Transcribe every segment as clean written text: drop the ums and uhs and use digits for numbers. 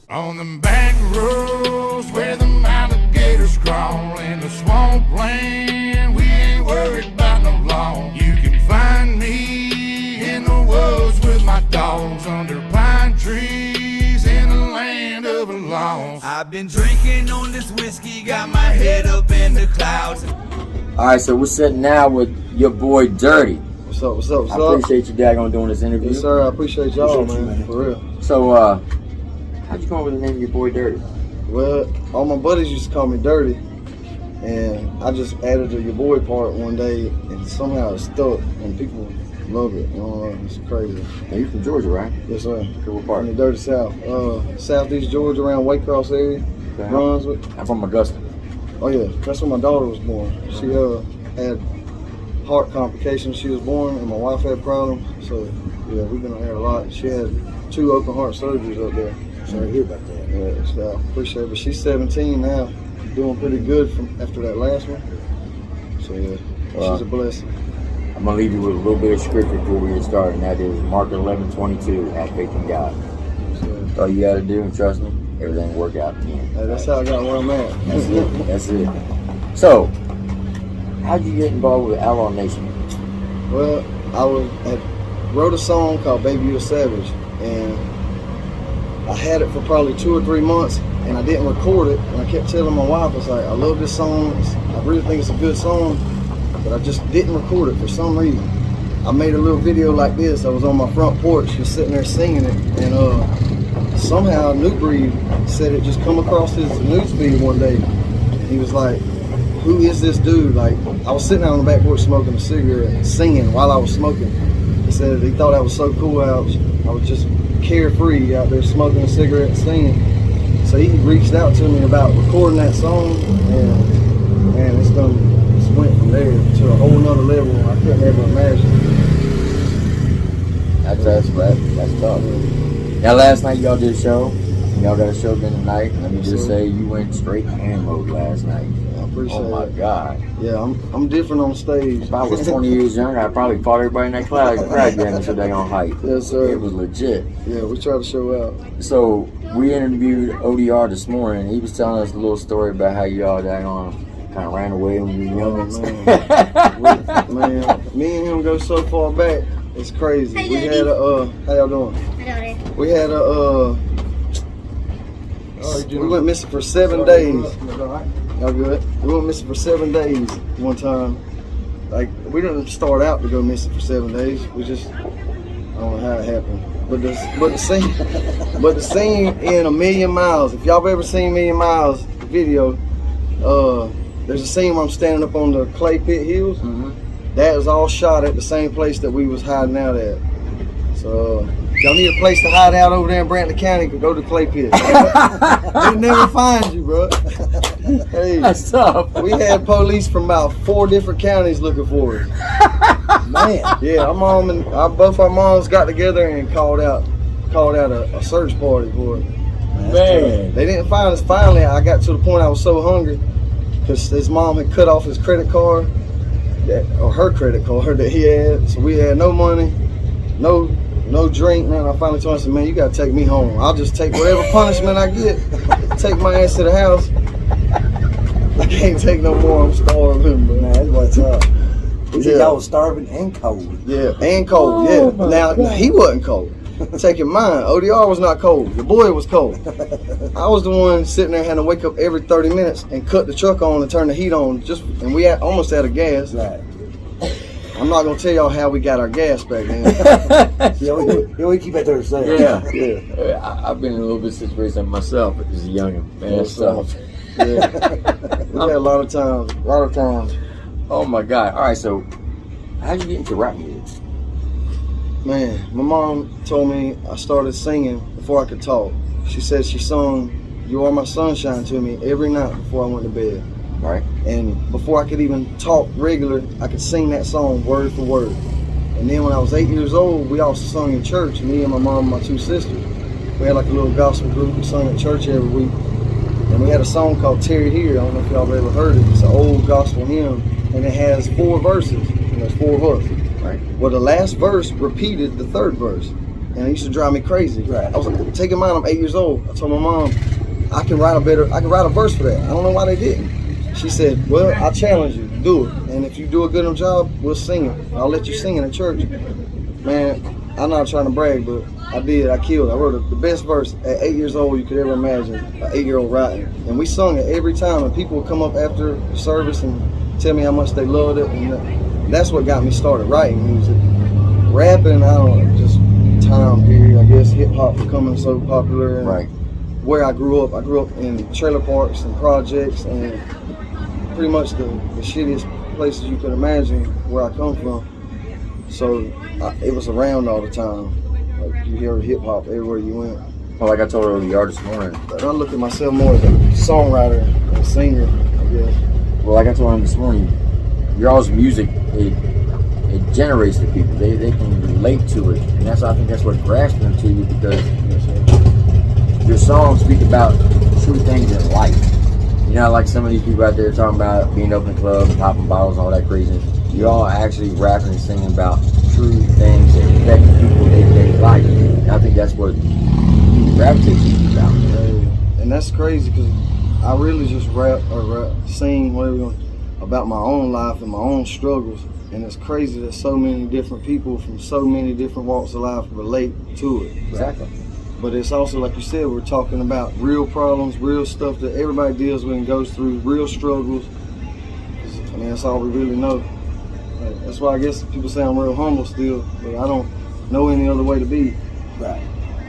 On the back roads where the alligators crawl in the swampland, we ain't worried about no law. You can find me in the woods with my dogs under pine trees in the land of the lost. I've been drinking on this whiskey, got my head up in the clouds. All right, so we're sitting now with your boy Dirty. What's up, what's up, what's up? I appreciate you daggone doing this interview. Yes, sir, I appreciate y'all, man, for real. So, how'd you come up with the name of your boy Dirty? Well, all my buddies used to call me Dirty, and I just added the your boy part one day, and somehow it stuck, and people love it. You know, it's crazy. Now, you're from Georgia, right? Yes, sir. What part? In the dirty South. Southeast Georgia, around Waycross area, Okay. Brunswick. I'm from Augusta. Oh, yeah, that's where my daughter was born. She had heart complications. She was born, and my wife had problems. So, yeah, we've been out here a lot. She had 2 open heart surgeries up there. Sorry to hear about that. Yeah, so I appreciate it. But she's 17 now, doing pretty good from after that last one. So yeah, she's a blessing. I'm gonna leave you with a little bit of scripture before we get started, and that is Mark 11:22. Have faith in God. So, That's all you gotta do, and trust me, everything will work out in the end. hey, that's how I got where I'm at. That's it. That's it. So, how'd you get involved with Outlaw Nation? Well, I wrote a song called "Baby You're a Savage," and I had it for probably 2 or 3 months, and I didn't record it. And I kept telling my wife, I was like, I love this song. I really think it's a good song, but I just didn't record it for some reason. I made a little video like this. I was on my front porch, just sitting there singing it, and somehow New Breed said it just come across his newsfeed one day. And he was like, who is this dude? Like, I was sitting out on the back porch smoking a cigarette and singing while I was smoking. He said he thought I was so cool. I was just carefree out there smoking a cigarette and singing. So he reached out to me about recording that song, and man, it's went from there to a whole nother level I couldn't ever imagine. That's tough. Now, last night y'all did a show. Y'all got a show again tonight. Let me just say, you went straight hand mode last night. I appreciate it. Oh my God. Yeah, I'm different on stage. If I was 20 years younger, I'd probably fought everybody in that crowd grabbing so they on hype. Yes, sir. It was legit. Yeah, we try to show out. So we interviewed ODR this morning. He was telling us a little story about how y'all kind of ran away when you were young. Man, me and him go so far back. It's crazy. Hey, we had how y'all doing? We had we went missing for 7 days. Y'all good? We went missing for 7 days one time. Like, we didn't start out to go missing for 7 days. We just, I don't know how it happened. But the scene in A Million Miles, if y'all have ever seen Million Miles, the video, there's a scene where I'm standing up on the clay pit hills. Mm-hmm. That was all shot at the same place that we was hiding out at. So, y'all need a place to hide out over there in Brantley County, go to Clay Pit. They never find you, bro. Hey, that's tough. We had police from about 4 different counties looking for us. Man, yeah, both our moms got together and called out a search party for it. Man, they didn't find us. Finally, I got to the point I was so hungry because his mom had cut off his credit card, or her credit card that he had. So we had no money, no drink, man. I finally told him, I said, man, you gotta take me home. I'll just take whatever punishment I get, take my ass to the house. I can't take no more, I'm starving, but man, that's what's up. Yeah. Y'all was starving and cold. Yeah, and cold, yeah. Now, he wasn't cold. Take in mind, ODR was not cold. The boy was cold. I was the one sitting there having to wake up every 30 minutes and cut the truck on and turn the heat on, and we almost out of gas. Right. I'm not gonna tell y'all how we got our gas back then. Yeah, we keep that to ourselves. Yeah. I've been in a little bit of situation myself as a youngin'. Man, that's tough. Yeah. We had a lot of times. Oh my God. All right, so how'd you get into rap music? Man, my mom told me I started singing before I could talk. She said she sung "You Are My Sunshine" to me every night before I went to bed. Right. And before I could even talk regular, I could sing that song word for word. And then when I was 8 years old, we also sung in church, me and my mom and my 2 sisters. We had like a little gospel group. We sung at church every week. And we had a song called "Tarry Here." I don't know if y'all have ever heard it. It's an old gospel hymn, and it has 4 verses, and there's 4 of us. Right. Well, the last verse repeated the 3rd verse. and it used to drive me crazy. Right. I was like, taking mine. I'm 8 years old. I told my mom, I can write a verse for that. I don't know why they didn't. She said, well, I challenge you, do it. And if you do a good enough job, we'll sing it. I'll let you sing it at church. Man, I'm not trying to brag, but I did. I killed. I wrote the best verse at 8 years old you could ever imagine, an 8-year-old writing. And we sung it every time, and people would come up after the service and tell me how much they loved it. And that's what got me started writing music. Rapping, I don't know, just time period. I guess hip-hop becoming so popular. And Right. Where I grew up in trailer parks and projects, and pretty much the shittiest places you could imagine where I come from. So it was around all the time. Like you hear hip hop everywhere you went. Well, like I told ODR this morning. But I look at myself more as a songwriter and a singer, I guess. Well, like I told him this morning, your all's music, it generates the people. They can relate to it, and I think that's what grasps them to you, because your songs speak about true things in life. You know, like some of these people out there talking about being up in the club and popping bottles and all that craziness. You all actually rapping and singing about true things that affect people in day-to-day life. And I think that's what you gravitate to about. And that's crazy, because I really just sing whatever about my own life and my own struggles. And it's crazy that so many different people from so many different walks of life relate to it. Exactly. But it's also, like you said, we're talking about real problems, real stuff that everybody deals with and goes through, real struggles. I mean, that's all we really know. That's why I guess people say I'm real humble still, but I don't know any other way to be. Right.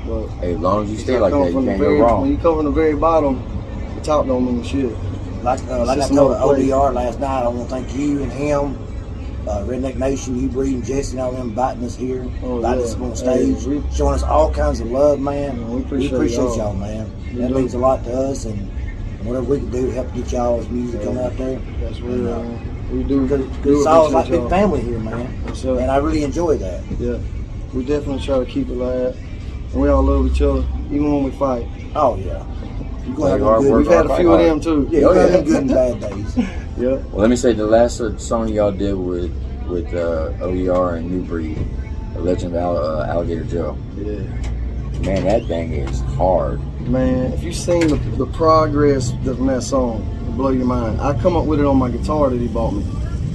But Hey, as long as you stay like that, you can't go when wrong. you come from the very bottom, the top don't mean shit. Like I just told another place. ODR last night, I want to thank you and him, Redneck Nation, you, Breed, and Jesse, and all them inviting us here, inviting us on stage, showing us all kinds of love, man. Yeah, we appreciate y'all, man. We That do. means a lot to us, and whatever we can do to help get y'all's music coming out there. That's real. Man. We do. Because do it's all like appreciate big y'all. family here, man. Yes, sir. And I really enjoy that. Yeah, we definitely try to keep it like that. And we all love each other, even when we fight. Oh, yeah. You're going to have hard them work. good. We've had a few of them too. Yeah, you're going to have them good and bad days. Yeah. Well, let me say the last song y'all did with ODR and New Breed, The Legend of Alligator Joe. Yeah. Man, that thing is hard. Man, if you seen the progress from that song, it'll blow your mind. I come up with it on my guitar that he bought me.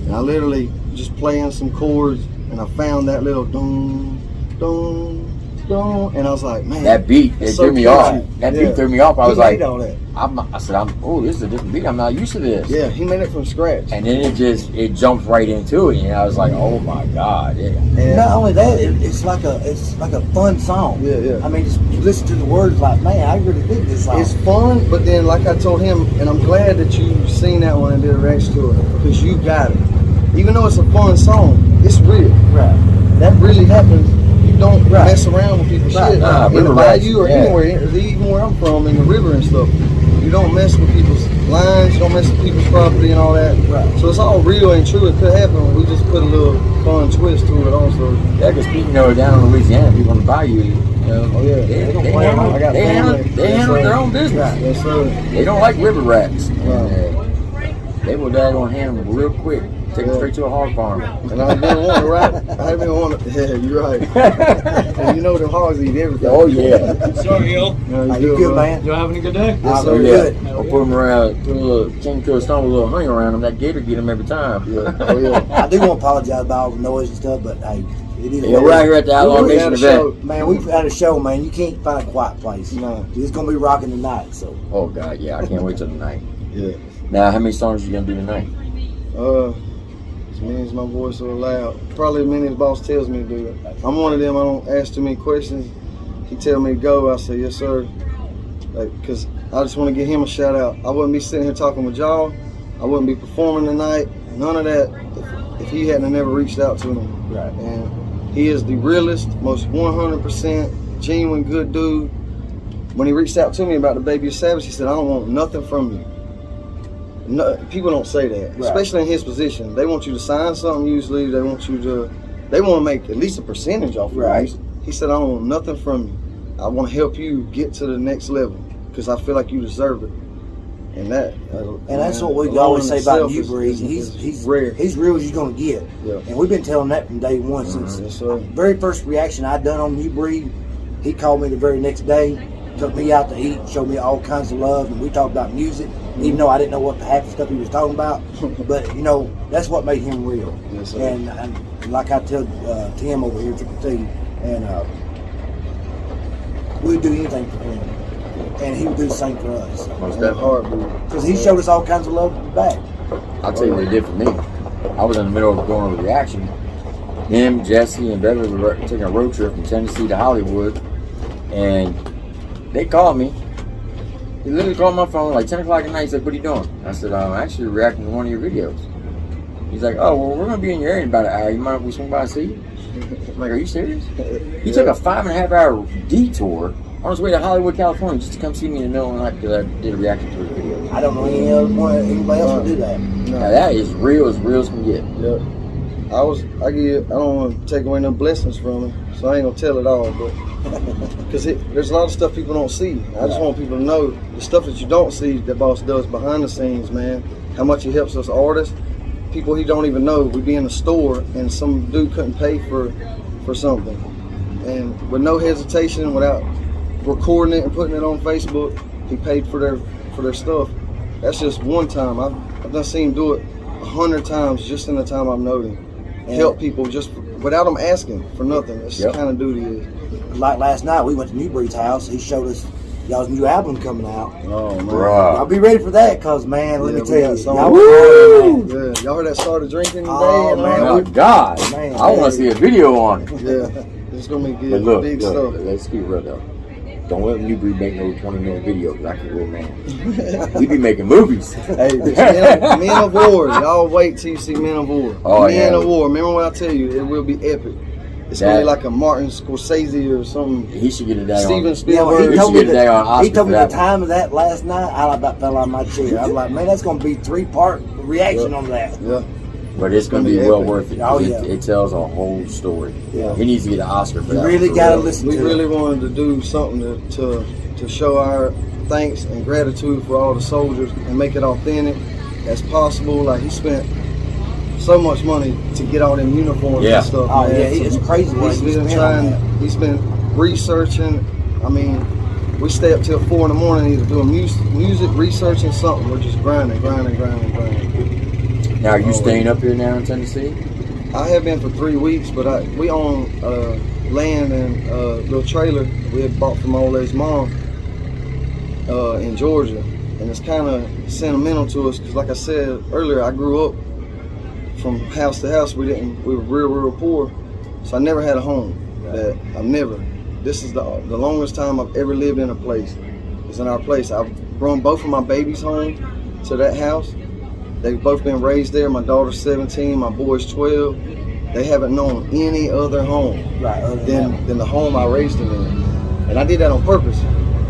And I literally just playing some chords, and I found that little dum, dum, dum, and I was like, man. That beat, it so threw me catchy. off. That Yeah. beat threw me off. I was He like, made all that. I said, this is a different beat. I'm not used to this. Yeah, he made it from scratch. And then it jumped right into it, and I was like, oh my God, yeah. And Not only that, it's like a fun song. Yeah, yeah. I mean, just you listen to the words, like, man, I really dig this song. it's fun, but then like I told him, and I'm glad that you seen that one and did a reaction to it, because you got it. Even though it's a fun song, it's real. right. That really happens. You don't mess around with people's Right. shit. Nah, in river the rats, bayou or yeah. anywhere, even where I'm from, in the river and stuff. You don't mess with people's lines, you don't mess with people's property and all that. Right. So it's all real and true. It could happen. We just put a little fun twist to it also. Yeah, because people know down in Louisiana, people on the bayou, you know, Oh, yeah. they I got family. handle their own business. Yes, sir. They don't like river rats. Right. They will daggone handle them real quick. Take them straight to a hog farm. And I've been wanting, right? I've been wanting. Yeah, you're right. And you know them hogs eat everything. Oh yeah. Sorry, y'all. Yeah, Are you good, man? Y'all having a good day? Yes, Oh sir. yeah. good. I'll put them around, put a little chain to a stone with a little honey around them. That gator get them every time. Yeah. Oh yeah. I do want to apologize about all the noise and stuff, but hey, it is. Yeah, we're out here at the Outlaw We Nation had a show. event. Man, we've had a show, man. You can't find a quiet place. No. It's gonna be rocking tonight. So Oh God, yeah, I can't wait till tonight. Yeah. Now, how many songs you gonna do tonight? As many as my voice so loud. Probably as many as boss tells me to do it. I'm one of them. I don't ask too many questions. He tell me to go. I say yes, sir. Like, cause I just want to give him a shout out. I wouldn't be sitting here talking with y'all. I wouldn't be performing tonight. None of that if he hadn't never reached out to me. right. And he is the realest, most 100% genuine good dude. When he reached out to me about the Baby Savage, he said, I don't want nothing from you. No, people don't say that, Right. especially in his position. They want you to sign something usually. They want to make at least a percentage off of Right. it. He said, I don't want nothing from you. I want to help you get to the next level because I feel like you deserve it. And that's what we alone always in say about itself you, is- Breeze. is He's rare. He's real as you're gonna get. Yeah. And we've been telling that from day one since Yes, sir. very first reaction I done on you, Breed. He called me the very next day, took me out to eat, showed me all kinds of love, and we talked about music, even though I didn't know what the half the stuff he was talking about. But, you know, that's what made him real. Yes, sir. And like I tell Tim over here, Triple T, and we'd do anything for him. And he would do the same for us. Most That definitely. heartbeat. Because he showed us all kinds of love back. I'll tell you what he did for me. I was in the middle of going over reaction. Him, Jesse, and Beverly were taking a road trip from Tennessee to Hollywood, and they called me. He literally called my phone like 10 o'clock at night. He said, "What are you doing?" I said, "I'm actually reacting to one of your videos." He's like, "Oh, well, we're gonna be in your area in about an hour. You mind if we swing by and see you?" I'm like, "Are you serious?" He took a 5.5-hour detour on his way to Hollywood, California, just to come see me in the middle of the night because I did a reaction to his video. I don't know anybody else would do that. No. Now that is real as can get. Yep. I don't want to take away no blessings from him, so I ain't gonna tell it all, but because there's a lot of stuff people don't see. I just want people to know the stuff that you don't see that boss does behind the scenes, man. How much he helps us artists, people he don't even know. We be in the store and some dude couldn't pay for something, and with no hesitation, without recording it and putting it on Facebook, he paid for their stuff. That's just one time. I've done seen him do it 100 times just in the time I've known him. Help people just without them asking for nothing. That's the kind of dude he is. Like last night, we went to Newbury's house. He showed us y'all's new album coming out. Oh man, Bruh. I'll be ready for that, cause man, let me we tell got you, some- y'all Woo! Yeah, y'all heard that started drinking today? Oh, and man. all Oh my God! Man, I want to see a video on it. that? Yeah, it's gonna be good. But look, Big stuff. let's keep it real though. Don't let Newbury make no 20-minute video because I can real man. We be making movies. Hey, Men of War. Y'all wait till you see Men of War. Oh, Men yeah. of War. Remember what I tell you? It will be epic. It's gonna be like a Martin Scorsese or something. He should get a day Steven on. Spielberg. he told me the- today on Oscar he told me for the that time of that last night. I about fell out of my chair. I'm like, man, that's gonna be 3-part reaction on that. Yeah. But it's going to be It's well gonna be worth it. Oh, It- yeah. It tells a whole story. Yeah. He needs to get an Oscar for You that. really for gotta real. listen We to really it. wanted to do something to show our thanks and gratitude for all the soldiers and make it authentic as possible. Like he spent so much money to get all them uniforms Yeah. and stuff. Oh, man. yeah, it's crazy what He's he been spent on that. He's been researching. I mean, we stay up till 4 in the morning either doing music, researching something. We're just grinding. Now, are you staying up here now in Tennessee? I have been for 3 weeks, but we own land and a little trailer we had bought from my old lady's mom in Georgia, and it's kind of sentimental to us because, like I said earlier, I grew up from house to house. We were real poor, so I never had a home. This is the longest time I've ever lived in a place. It's in our place. I've brought both of my babies home to that house. They've both been raised there. My daughter's 17, my boy's 12. They haven't known any other home Right, other than the home I raised them in. And I did that on purpose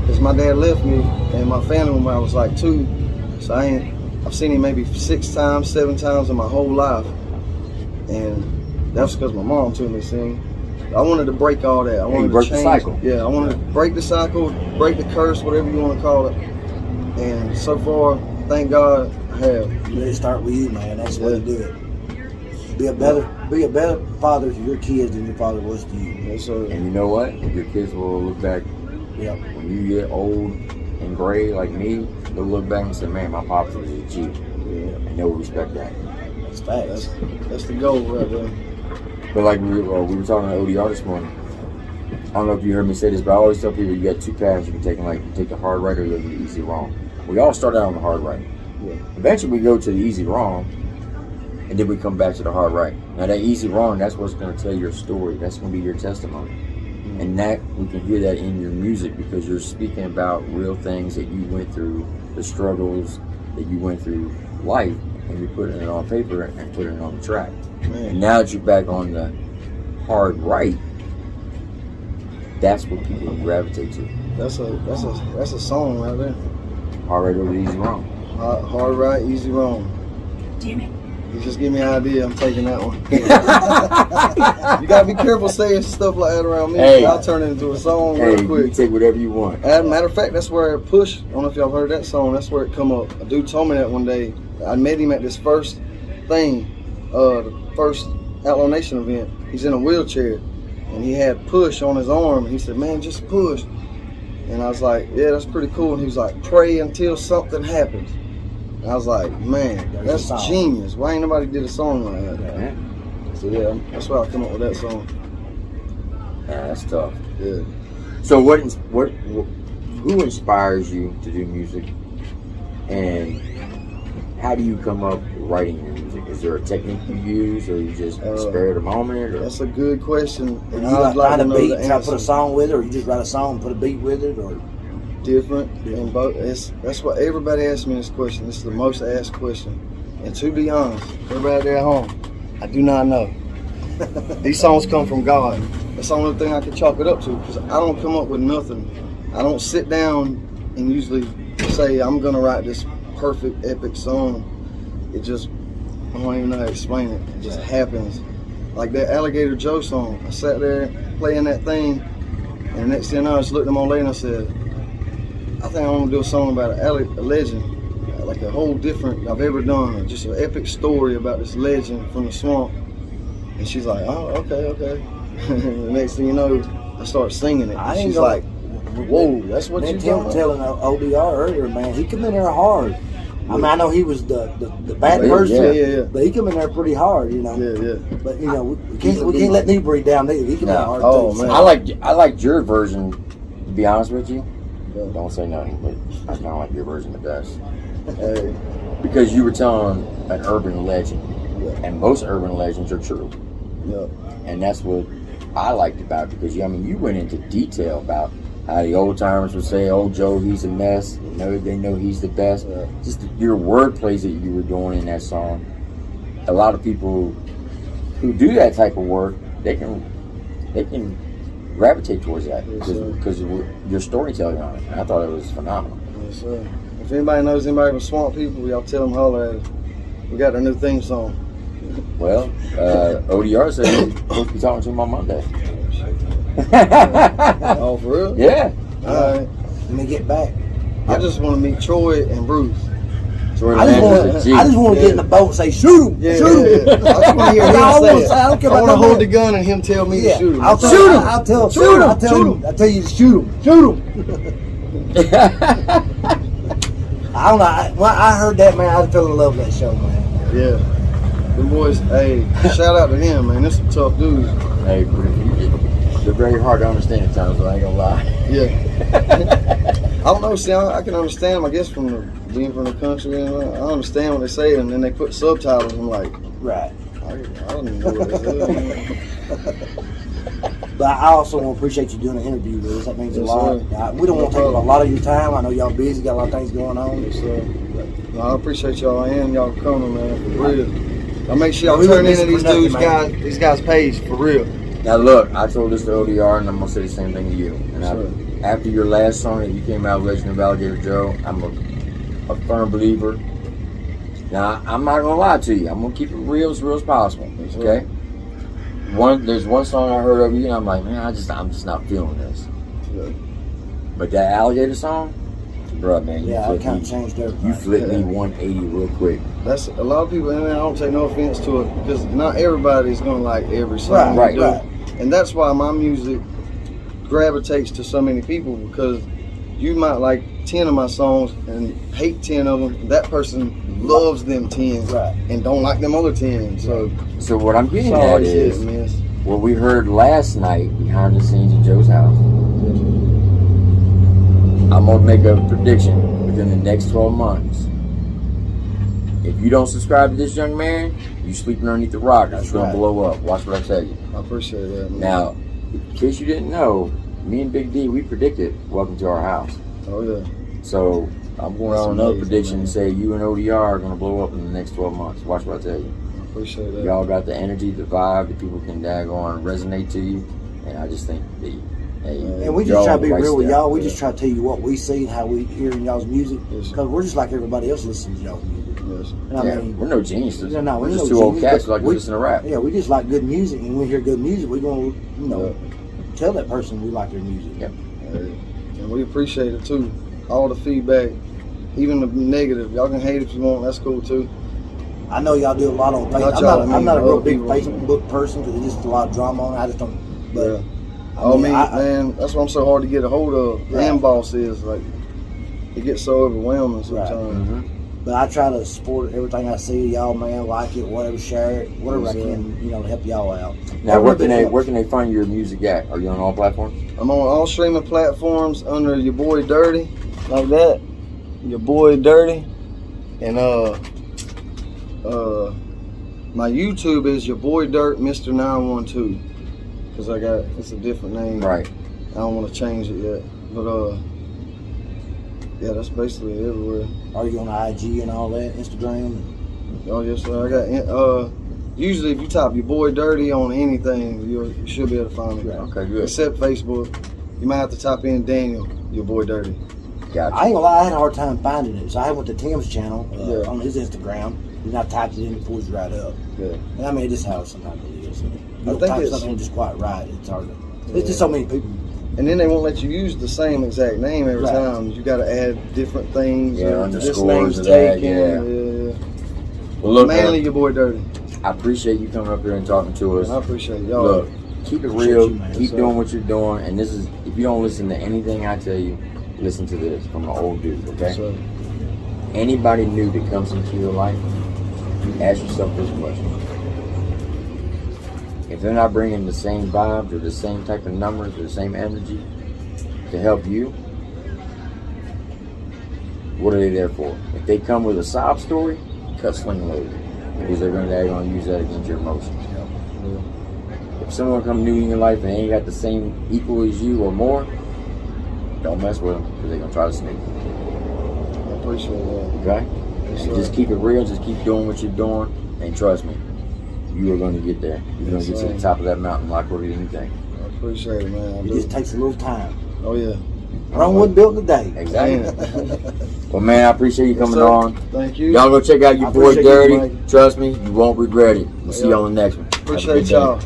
because my dad left me and my family when I was like 2. So I've seen him maybe 6 times, 7 times in my whole life. And that was because my mom took me, see. I wanted to break all that. I wanted to break the change. cycle. Yeah, I wanted to break the cycle, break the curse, whatever you want to call it. And so far, thank God I have. You let it start with you, man. That's the way to do it. Be a better father to your kids than your father was to you. Yes, sir. And you know what? Your kids will look back Yeah. when you get old and gray like me. They'll look back and say, "Man, my pops was a G," and they'll respect that. That's facts. That's the goal right there. But like we were talking to ODR this morning. I don't know if you heard me say this, but I always tell people you got 2 paths you can take. Like you take the hard right or you go to the easy wrong. We all start out on the hard right. Yeah. Eventually we go to the easy wrong, and then we come back to the hard right. Now that easy wrong, that's what's going to tell your story. That's going to be your testimony. And that we can hear that in your music because you're speaking about real things that you went through, the struggles that you went through life, and you're putting it on paper and putting it on the track. And now that you're back on the hard right, that's what people gravitate to. That's a song right there. Hard right over the easy wrong. Hard right, easy wrong. Damn it. You just give me an idea, I'm taking that one. You gotta be careful saying stuff like that around me. Hey. I'll turn it into a song Hey, real you quick. take whatever you want. As a matter of fact, that's where it pushed. I don't know if y'all heard that song. That's where it come up. A dude told me that one day. I met him at this first thing, the first Outlaw Nation event. He's in a wheelchair, and he had push on his arm. And he said, "Man, just push." And I was like, "Yeah, that's pretty cool." And he was like, "Pray until something happens." And I was like, "Man, that's genius. Why ain't nobody did a song like that?" Yeah. So yeah, that's why I come up with that song. Yeah, that's tough. Yeah. So who inspires you to do music, and how do you come up writing your music? Is there a technique you use, or you just spare the moment? Or? That's a good question. You And I'd like find to a know beat the and try to put a answer. song with it, or you just write a song and put a beat with it, or Different in both. That's what everybody asks me this question. This is the most asked question. And to be honest, everybody there at home, I do not know. These songs come from God. That's the only thing I can chalk it up to, because I don't come up with nothing. I don't sit down and usually say I'm gonna write this perfect epic song. It just, I don't even know how to explain it. It just happens. Like that Alligator Joe song. I sat there playing that thing, and the next thing I just looked at my lady and I said, I think I want to do a song about a legend, like a whole different I've ever done, just an epic story about this legend from the swamp. And she's like, "Oh, okay." The next thing you know, I start singing it. And she's like, "Whoa, that's what you Tim doing?" telling ODR earlier, man, he come in there hard. I mean, I know he was the bad person, Yeah. but he come in there pretty hard, you know. Yeah. But you know, we can't let me breathe down either. He come in hard Oh, too. man. I liked your version. To be honest with you, don't say nothing, but I kind of like your version the best. Hey, Because you were telling an urban legend, yeah, and most urban legends are true, yeah. and that's what I liked about it. Because you went into detail about how the old timers would say, "Oh, Joe, he's a mess." They know he's the best. Yeah. Just your word plays that you were doing in that song. A lot of people who do that type of work, they can gravitate towards that Yes, sir. because of your storytelling on it. And I thought it was phenomenal. Yes, sir. If anybody knows anybody from Swamp People, y'all tell them holler at us. We got our new theme song. Well, ODR said we're supposed to be talking to him on Monday. Oh, for real? Yeah. All right. Let me get back. I just want to meet Troy and Bruce. Jordan I Landry's a G. just want to get in the boat and say, "Shoot him, Yeah, shoot him." yeah. I just want to hear him That's all I say wanna it. say. I don't care I about want to no hold the man. gun and him tell me to shoot him. I'll That's tell all. him. I'll tell Shoot him. I'll tell Shoot him. I'll tell you to shoot him. Shoot him. I don't know. I heard that, man, I fell in love with that show, man. Yeah. Them boys, hey, shout out to him, man. This some tough dudes. Hey, they're very hard to understand at times, so I ain't gonna lie. Yeah. I don't know. See, I can understand them, I guess, being from the country. And I understand what they say, and then they put subtitles. I'm like, Right. I don't even know what they said. But I also want to appreciate you doing an interview with us. That means a Yes, lot. sir. We don't want to take up a lot of your time. I know y'all busy, got a lot of things going on. Yes, sir. No, I appreciate y'all and y'all coming, man, for real. I make sure y'all We turn wouldn't into miss it these for dudes, nothing, man. these guys' page for real. Now look, I told this to ODR, and I'm gonna say the same thing to you. And Sure. after your last song that you came out, Legend of Alligator Joe, I'm a firm believer. Now I'm not gonna lie to you. I'm gonna keep it real as possible. Yes, Okay. There's one song I heard of you, and I'm like, man, I'm just not feeling this. Yeah. But that Alligator song, bro, man, Yeah, I kind of changed everything. you flipped me Yeah. 180 real quick. That's a lot of people, and I don't take no offense to it, because not everybody's gonna like every song. Right, you do. right. And that's why my music gravitates to so many people, because you might like 10 of my songs and hate 10 of them. That person loves them 10 Right. and don't like them other 10. So So what I'm it's getting at always hit is and miss. what we heard last night behind the scenes at Joe's house. I'm gonna make a prediction within the next 12 months. If you don't subscribe to this young man, you sleeping underneath the rock. It's gonna right. blow up. Watch what I tell you. I appreciate that, man. Now, in case you didn't know, me and Big D, we predicted welcome to our house. Oh yeah. So I'm going That's on another amazing, prediction man. and say you and ODR are gonna blow up in the next 12 months. Watch what I tell you. I appreciate that. Y'all got the energy, the vibe that people can daggone resonate to you, and I just think that And we just y'all try to on the be right real with step. y'all. We just try to tell you what we see and how we hear in y'all's music. Yes. Because we're just like everybody else listening to y'all's music. Yes. And I Yeah, mean, we're no geniuses. No, we're we're just no two old genius, cats but who like to we- listen to rap. yeah, we just like good music. And when we hear good music, we're going to, tell that person we like their music. Yep. And we appreciate it too. All the feedback, even the negative. Y'all can hate if you want. That's cool too. I know y'all do a lot on Not Facebook. y'all, I I'm mean not a real other big people. Facebook person because there's just a lot of drama on it. I just don't But Yeah. I mean, man, that's why I'm so hard to get a hold of. The Right. inbox is like, it gets so overwhelming Right. sometimes. Mm-hmm. But I try to support everything I see. Y'all, man, like it, whatever, share it, whatever I can, you know, to help y'all out. Now, where can they find your music at? Are you on all platforms? I'm on all streaming platforms under YaBoi Dirty, like that. YaBoi Dirty, and my YouTube is YaBoi Dirt Mr. 912, because it's a different name. Right. I don't want to change it yet, but yeah, that's basically everywhere. Are you on IG and all that, Instagram? Oh yes, sir. I got usually if you type YaBoi Dirty on anything, you should be able to find me. Right. Okay, good. Except Facebook, you might have to type in Daniel YaBoi Dirty. Gotcha. I ain't gonna lie, I had a hard time finding it. So I went to Tim's channel Yeah. on his Instagram, and I typed it in and pulled it right up. Yeah. And I mean, this is how sometimes it is. You think type it's- something in just quite right. It's hard to. Yeah. It's just so many people. And then they won't let you use the same exact name every Right. time. You got to add different things. Yeah, or this underscores name's and that, taken. yeah. Yeah. Well, look, Mainly YaBoi Dirty. I appreciate you coming up here and talking to us. And I appreciate y'all. Look, keep it Appreciate real. you, man. Keep Yes, doing sir. what you're doing. And this is, if you don't listen to anything I tell you, listen to this from an old dude, okay? So, Anybody new that comes into your life, ask yourself this question. If they're not bringing the same vibes or the same type of numbers or the same energy to help you, what are they there for? If they come with a sob story, cut, sling, load. Because they're going to use that against your emotions. If someone come new in your life and they ain't got the same equal as you or more, don't mess with them because they're going to try to sneak. I appreciate that. Okay? Yes, And sir. just keep it real. Just keep doing what you're doing. And trust me, you are going to get there. You're going Yes, to get to sir. the top of that mountain like quicker than you think. I appreciate it, man. I It do. just takes a little time. Oh, yeah. Rome wasn't built in a day. Exactly. Man. Well, man, I appreciate you Yes, coming sir. on. Thank you. Y'all go check out I your boy appreciate you, Dirty. Mike. Trust me, you won't regret it. We'll see you Yeah. on the next one. Have a Appreciate good day. y'all.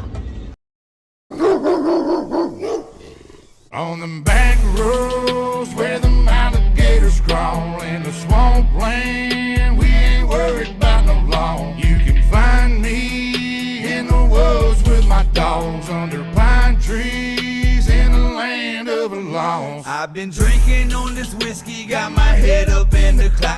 On them back roads where them alligators crawl in the swampland, we ain't worried about no law. You can find me in the woods with my dogs under pine trees in the land of the lost. I've been drinking on this whiskey, got my head up in the clouds.